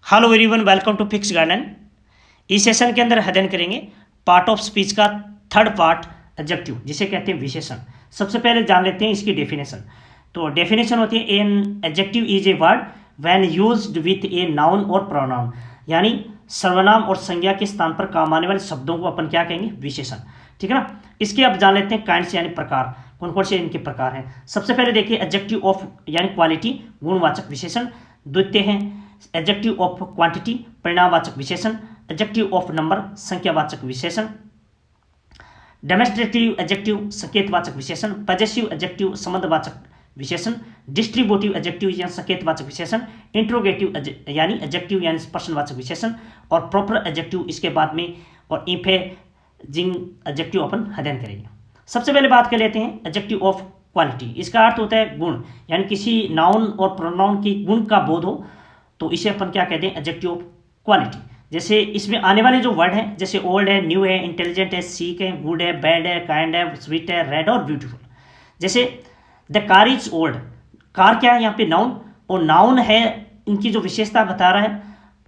Hello everyone, welcome to fix garden. इस session के अंदर अध्ययन करेंगे पार्ट ऑफ स्पीच का थर्ड पार्ट, एडजेक्टिव, जिसे कहते हैं विशेषण। सबसे पहले जान लेते हैं इसकी डेफिनेशन। तो डेफिनेशन होती है an adjective is a word when used with a noun और प्रोनाउन, यानी सर्वनाम और संज्ञा के स्थान पर काम आने वाले शब्दों को अपन क्या कहेंगे, विशेषण। ठीक है ना। इसके अब जान लेते हैं काइंड्स यानी प्रकार, कौन कौन से इनके प्रकार हैं। सबसे पहले देखिए एडजेक्टिव ऑफ यानी क्वालिटी, गुणवाचक विशेषण। द्वितीय है एडजेक्टिव ऑफ क्वांटिटी, परिणामवाचक विशेषण। एडजेक्टिव ऑफ नंबर, संख्यावाचक विशेषण। डेमोन्स्ट्रेटिव एडजेक्टिव, संकेतवाचक विशेषण। पजेसिव एडजेक्टिव, संबंधवाचक विशेषण। डिस्ट्रीब्यूटिव एडजेक्टिव या संकेतवाचक विशेषण। इंट्रोगेटिव यानी एडजेक्टिव यानी प्रश्नवाचक विशेषण। और प्रॉपर एडजेक्टिव इसके बाद में, और इम्फेजिंग एडजेक्टिव अपन अध्ययन करेंगे। सबसे पहले बात कर लेते हैं एडजेक्टिव ऑफ क्वालिटी। इसका अर्थ होता है गुण, यानी किसी नाउन और प्रोनाउन की गुण का बोध हो तो इसे अपन क्या कहते हैं, एडजेक्टिव ऑफ क्वालिटी। जैसे इसमें आने वाले जो वर्ड हैं, जैसे ओल्ड है, न्यू है, इंटेलिजेंट है, सीक है, गुड है, बैड है, काइंड है, स्वीट है, रेड और ब्यूटीफुल। जैसे the car is old, car क्या है यहाँ पे, नाउन, और नाउन है इनकी जो विशेषता बता रहा है,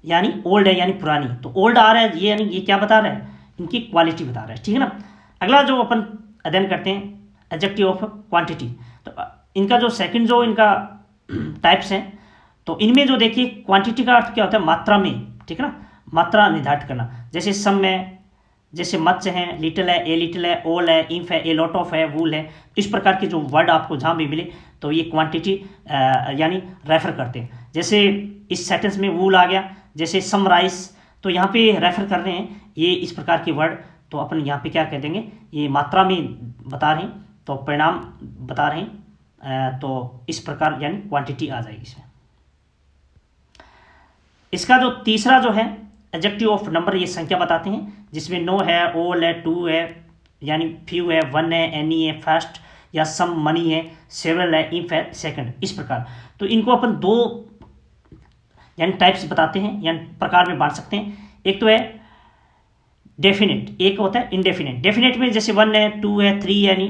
यानी ओल्ड है यानी पुरानी। तो ओल्ड आ रहा है ये, यानी ये क्या बता रहा है, इनकी क्वालिटी बता रहा है। ठीक है ना। अगला जो अपन अध्ययन करते हैं एडजेक्टिव ऑफ क्वांटिटी। तो इनका जो सेकंड जो इनका टाइप्स हैं, तो इनमें जो देखिए क्वांटिटी का अर्थ क्या होता है, मात्रा में। ठीक है ना, मात्रा निर्धारित करना। जैसे सम में, जैसे मच है, लिटिल है, ए लिटिल है, ओल है, इंफ है, ए लॉट ऑफ है, वूल है। इस प्रकार के जो वर्ड आपको जहाँ भी मिले तो ये क्वांटिटी यानी रेफर करते हैं। जैसे इस सेंटेंस में वूल आ गया, जैसे समराइज, तो यहाँ पे रेफर कर रहे हैं ये इस प्रकार के वर्ड। तो अपन यहाँ पे क्या कह देंगे, ये मात्रा में बता रहे हैं, तो परिणाम बता रहे हैं, तो इस प्रकार यानी क्वांटिटी आ जाएगी इसमें। इसका जो तीसरा जो है एडजेक्टिव ऑफ नंबर, ये संख्या बताते हैं, जिसमें नो है, ओल है, टू है, यानी फ्यू है, वन है, एनी है, फास्ट या सम, मनी है, सेवरल है, इफ है, सेकंड, इस प्रकार। तो इनको अपन दो यानी टाइप्स बताते हैं, यानी प्रकार में बांट सकते हैं। एक तो है डेफिनेट, एक होता है इनडेफिनेट। डेफिनेट में जैसे वन है, टू है, थ्री यानी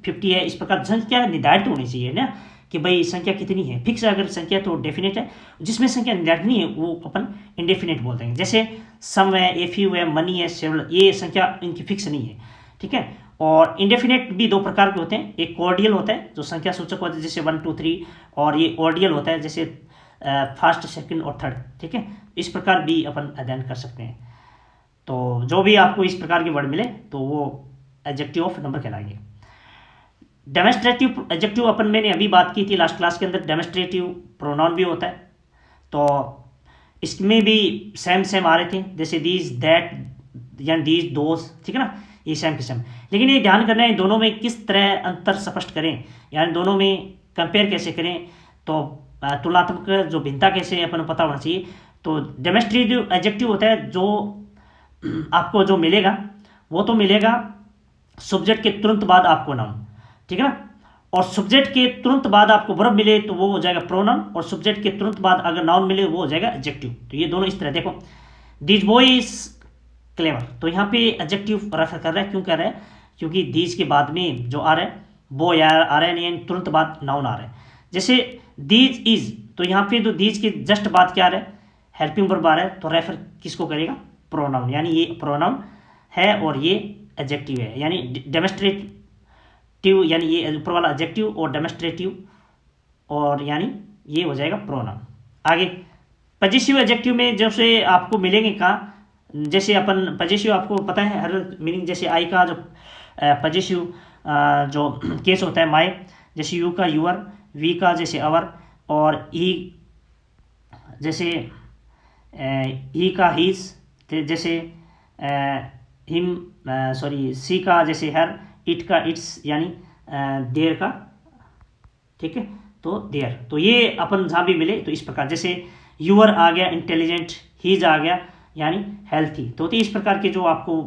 50 है, इस प्रकार संख्या निर्धारित होनी चाहिए ना, कि भाई संख्या कितनी है, फिक्स अगर संख्या तो डेफिनेट है, जिसमें संख्या निर्धारित नहीं है वो अपन इनडेफिनेट बोल देंगे। जैसे सम है, ए फ्यू है, मनी है, सेवरल, ये संख्या इनकी फिक्स नहीं है। ठीक है। और इनडेफिनेट भी दो प्रकार के होते हैं, एक कॉर्डियल होता है जो संख्या सूचक होता है, जैसे 1 2 3, और ये ऑर्डियल होता है जैसे फर्स्ट, सेकंड और थर्ड। ठीक है। इस प्रकार भी अपन अध्ययन कर सकते हैं। तो जो भी आपको इस प्रकार के वर्ड मिले तो वो एडजेक्टिव ऑफ नंबर कहलाएंगे। डेमोन्स्ट्रेटिव एडजेक्टिव अपन मैंने अभी बात की थी लास्ट क्लास के अंदर, डेमोन्स्ट्रेटिव प्रोनाउन भी होता है, तो इसमें भी सेम आ रहे थे, जैसे दीज, दैट, यानी दीज, दोज। ठीक है ना, ये सेम के सेम। लेकिन ये ध्यान करना है दोनों में किस तरह अंतर स्पष्ट करें, यानी दोनों में कंपेयर कैसे करें, तो तुलनात्मक जो भिन्नता कैसे अपन पता होना चाहिए। तो डेमोन्स्ट्रेटिव एडजेक्टिव होता है जो आपको जो मिलेगा वो तो मिलेगा सब्जेक्ट के तुरंत बाद आपको नाउन। ठीक है ना। और सब्जेक्ट के तुरंत बाद आपको वर्ब मिले तो वो हो जाएगा प्रोनाउन, और सब्जेक्ट के तुरंत बाद अगर नाउन मिले वो हो जाएगा एडजेक्टिव। तो ये दोनों इस तरह देखो, दिस बॉय इज क्लेवर, तो यहाँ पे एडजेक्टिव रेफर कर रहा है। क्यों कर रहा है, क्योंकि दिस के बाद में जो आ रहा है बॉय आ रहा है, यानी तुरंत बाद नाउन आ रहा है। जैसे दीज इज, तो यहाँ पे जो दीज के जस्ट बाद क्या आ रहा है, हेल्पिंग वर्ब आ रहा है, तो रेफर किसको करेगा, प्रोनाउन, यानी ये प्रोनाउन है और ये एडजेक्टिव है, यानी डेमोन्स्ट्रेटिव, यानी ये ऊपर वाला एडजेक्टिव और डेमोन्स्ट्रेटिव, और यानी ये हो जाएगा प्रोनाउन। आगे पजेसिव एडजेक्टिव में जैसे आपको मिलेंगे कहाँ, जैसे अपन पजेसिव आपको पता है हर मीनिंग, जैसे आई का जो पजेसिव जो केस होता है माय, जैसे यू का यूअर, वी का जैसे अवर, और ही जैसे ही का हीज, जैसे हिम, सॉरी सी का जैसे हर, इट का इट्स, यानी देयर का। ठीक है, तो देयर, तो ये अपन जहाँ भी मिले तो इस प्रकार, जैसे यूअर आ गया इंटेलिजेंट, हीज आ गया यानी हेल्थी। तो इस प्रकार के जो आपको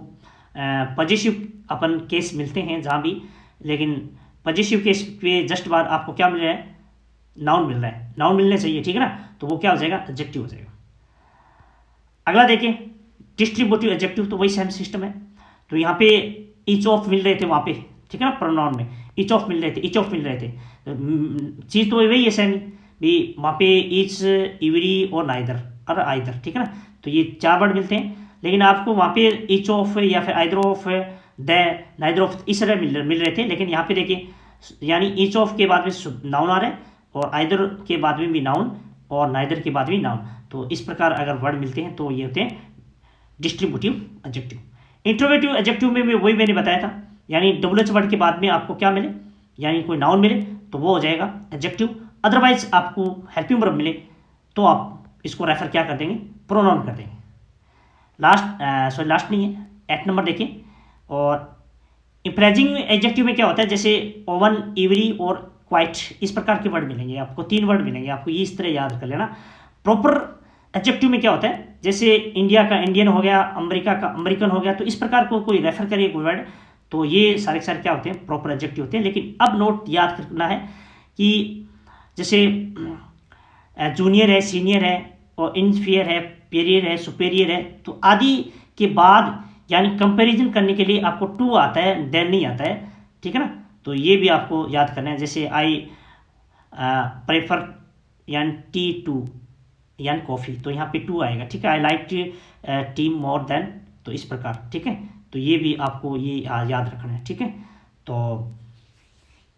पजेसिव अपन केस मिलते हैं जहाँ भी, लेकिन पजेसिव केस पे जस्ट बाद आपको क्या मिल रहा है, नाउन मिल रहा है, नाउन मिलने चाहिए। ठीक है ना, तो वो क्या हो जाएगा, एडजेक्टिव हो जाएगा। अगला देखिए डिस्ट्रीब्यूटिव एडजेक्टिव, तो वही सेम सिस्टम है। तो यहाँ पे ईच ऑफ मिल रहे थे वहाँ पे, ठीक है ना, प्रोनाउन में ईच ऑफ मिल रहे थे, ईच ऑफ मिल रहे थे, चीज़ तो वही है सेम भी, वहाँ पे ईच, इवरी और नाइदर, और आइदर, ठीक है ना। तो ये 4 वर्ड मिलते हैं, लेकिन आपको वहाँ पे ईच ऑफ या फिर either of, the, neither of, इस तरह मिल रहे थे। लेकिन यहाँ पे देखिए, यानी ईच ऑफ के बाद में नाउन आ रहा है, और आइदर के बाद में भी नाउन, और नाइदर के बाद में नाउन। तो इस प्रकार अगर वर्ड मिलते हैं तो ये होते हैं डिस्ट्रीब्यूटिव एडजेक्टिव। इंट्रोगेटिव एडजेक्टिव में वही मैंने बताया था, यानी डबल एच वर्ड के बाद में आपको क्या मिले, यानी कोई नाउन मिले तो वो हो जाएगा एडजेक्टिव। अदरवाइज आपको हेल्पिंग वर्ब मिले तो आप इसको रेफर क्या कर देंगे, प्रोनाउन कर देंगे। लास्ट नहीं है, 8 नंबर देखिए। और इम्प्रेजिंग एडजेक्टिव में क्या होता है, जैसे ओवन, इवरी और क्वाइट, इस प्रकार के वर्ड मिलेंगे आपको, 3 वर्ड मिलेंगे आपको, ये इस तरह याद कर लेना। प्रॉपर एडजेक्टिव में क्या होता है, जैसे इंडिया का इंडियन हो गया, अमेरिका का अमेरिकन हो गया, तो इस प्रकार को कोई रेफर करे कोई वर्ड, तो ये सारे क्या होते हैं, प्रॉपर एडजेक्टिव होते हैं। लेकिन अब नोट याद करना है कि जैसे जूनियर है, सीनियर है, और इनफीरियर है, पेरियर है, सुपेरियर है, तो आदि के बाद यानी कंपैरिजन करने के लिए आपको टू आता है, देन नहीं आता है, ठीक है ना। तो ये भी आपको याद करना है। जैसे आई प्रेफर यानी टी टू यानी कॉफ़ी, तो यहाँ पे टू आएगा, ठीक है। I like T more than, तो इस प्रकार, ठीक है। तो ये भी आपको ये याद रखना है, ठीक है। तो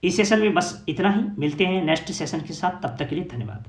इस सेशन में बस इतना ही, मिलते हैं नेक्स्ट सेशन के साथ, तब तक के लिए धन्यवाद।